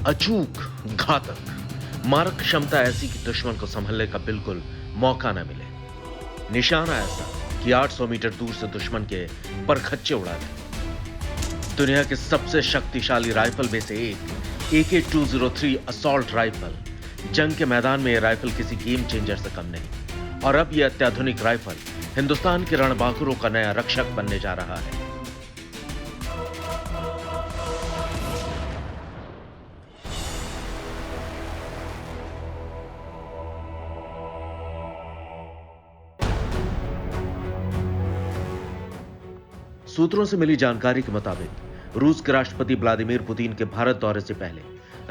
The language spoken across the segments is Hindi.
अचूक, घातक, मारक क्षमता ऐसी कि दुश्मन को संभलने का बिल्कुल मौका न मिले। निशाना ऐसा कि 800 मीटर दूर से दुश्मन के परखच्चे उड़ा दे। दुनिया के सबसे शक्तिशाली राइफल में से एक AK-203 असॉल्ट राइफल। जंग के मैदान में यह राइफल किसी गेम चेंजर से कम नहीं, और अब यह अत्याधुनिक राइफल हिंदुस्तान के रणबांकुरों का नया रक्षक बनने जा रहा है। सूत्रों से मिली जानकारी के मुताबिक रूस के राष्ट्रपति व्लादिमीर पुतिन के भारत दौरे से पहले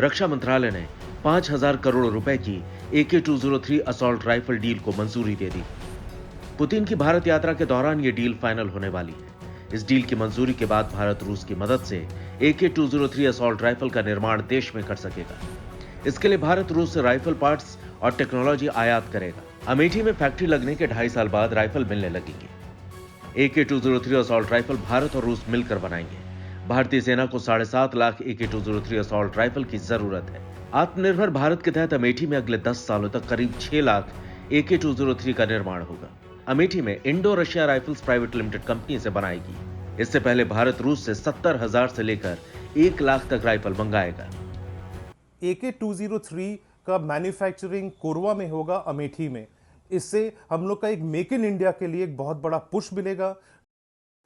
रक्षा मंत्रालय ने 5000 करोड़ रुपए की AK-203 असॉल्ट राइफल डील को मंजूरी दे दी। पुतिन की भारत यात्रा के दौरान यह डील फाइनल होने वाली है। इस डील की मंजूरी के बाद भारत रूस की मदद से AK-203 असॉल्ट राइफल का निर्माण देश में कर सकेगा। इसके लिए भारत रूस से राइफल पार्ट्स और टेक्नोलॉजी आयात करेगा। अमेठी में फैक्ट्री लगने के 2.5 साल बाद राइफल मिलने लगेगी। AK-203 असॉल्ट राइफल भारत और रूस मिलकर बनाएंगे। भारतीय सेना को 7.5 लाख AK-203 असॉल्ट राइफल की जरूरत है। आत्मनिर्भर भारत के तहत अमेठी में अगले 10 सालों तक करीब 6 लाख AK-203 का निर्माण होगा। अमेठी में Indo Russia rifles private limited company से बनाएगी। इससे पहले भारत रूस से 70,000 से लेकर 1 लाख तक राइफल मंगाएगा। AK-203 का मैन्युफैक्चरिंग कोरवा में होगा, अमेठी में। इससे हम लोग का एक मेक इन इंडिया के लिए एक बहुत बड़ा पुश मिलेगा।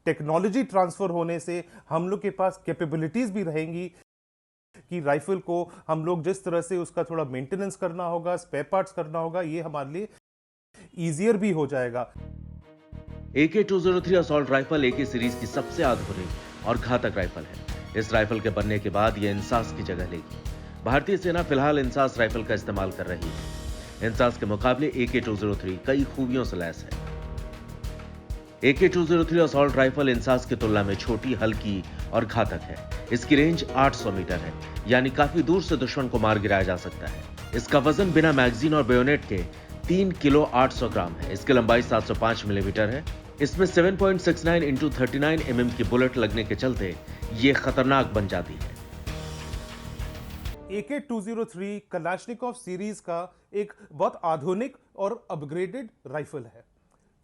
टेक्नोलॉजी ट्रांसफर होने से हम लोग के पास कैपेबिलिटीज भी रहेंगी कि राइफल को हम लोग जिस तरह से उसका थोड़ा मेंटेनेंस करना होगा, स्पेयर पार्ट्स करना होगा, ये हमारे लिए ईजियर भी हो जाएगा। AK-203 assault rifle AK series की सबसे आधुनिक और घातक राइफल है। इस राइफल के बनने के बाद यह इंसास की जगह लेगी। भारतीय सेना फिलहाल इंसास राइफल का इस्तेमाल कर रही है। इंसास के मुकाबले AK-203 कई खूबियों से लैस है। AK-203 असॉल्ट राइफल इंसास की तुलना में छोटी, हल्की और घातक है। इसकी रेंज 800 मीटर है, यानी काफी दूर से दुश्मन को मार गिराया जा सकता है। इसका वजन बिना मैगजीन और बेयोनेट के 3 किलो 800 ग्राम है। इसकी लंबाई 705 मिलीमीटर है। इसमें 7.69 × 39 mm की बुलेट लगने के चलते ये खतरनाक बन जाती है। AK-203 कलाशनिकोव सीरीज का एक बहुत आधुनिक और अपग्रेडेड राइफल है।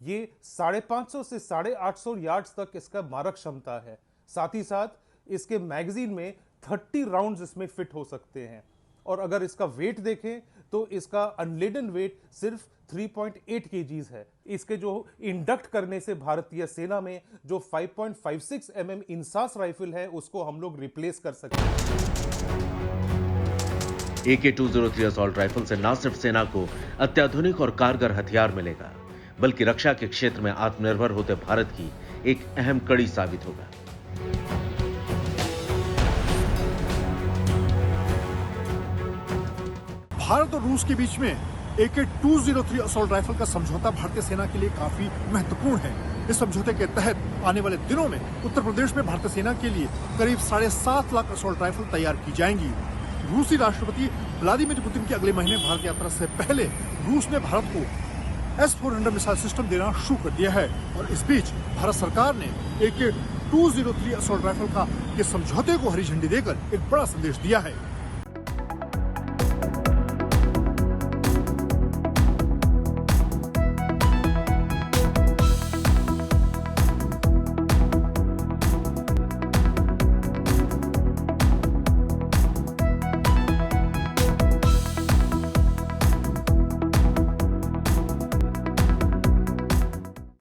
ये 550 से 850 यार्ड्स तक इसका मारक क्षमता है। साथ ही साथ इसके मैगजीन में 30 राउंड्स इसमें फिट हो सकते हैं। और अगर इसका वेट देखें तो इसका अनलेडन वेट सिर्फ 3.8 kgs है। इसके जो इंडक्ट करने से भारतीय सेना में जो 5.56 mm इंसास राइफल है उसको हम लोग रिप्लेस कर सकते हैं। AK-203 असॉल्ट राइफल से न सिर्फ सेना को अत्याधुनिक और कारगर हथियार मिलेगा, बल्कि रक्षा के क्षेत्र में आत्मनिर्भर होते भारत की एक अहम कड़ी साबित होगा। भारत और रूस के बीच में AK-203 असॉल्ट राइफल का समझौता भारतीय सेना के लिए काफी महत्वपूर्ण है। इस समझौते के तहत आने वाले दिनों में उत्तर प्रदेश में भारतीय सेना के लिए करीब 7.5 लाख असॉल्ट राइफल तैयार की जाएंगी। रूसी राष्ट्रपति व्लादिमीर पुतिन की अगले महीने भारत यात्रा से पहले रूस ने भारत को S-400 मिसाइल सिस्टम देना शुरू कर दिया है। और इस बीच भारत सरकार ने AK-203 असॉल्ट राइफल के समझौते को हरी झंडी देकर एक बड़ा संदेश दिया है।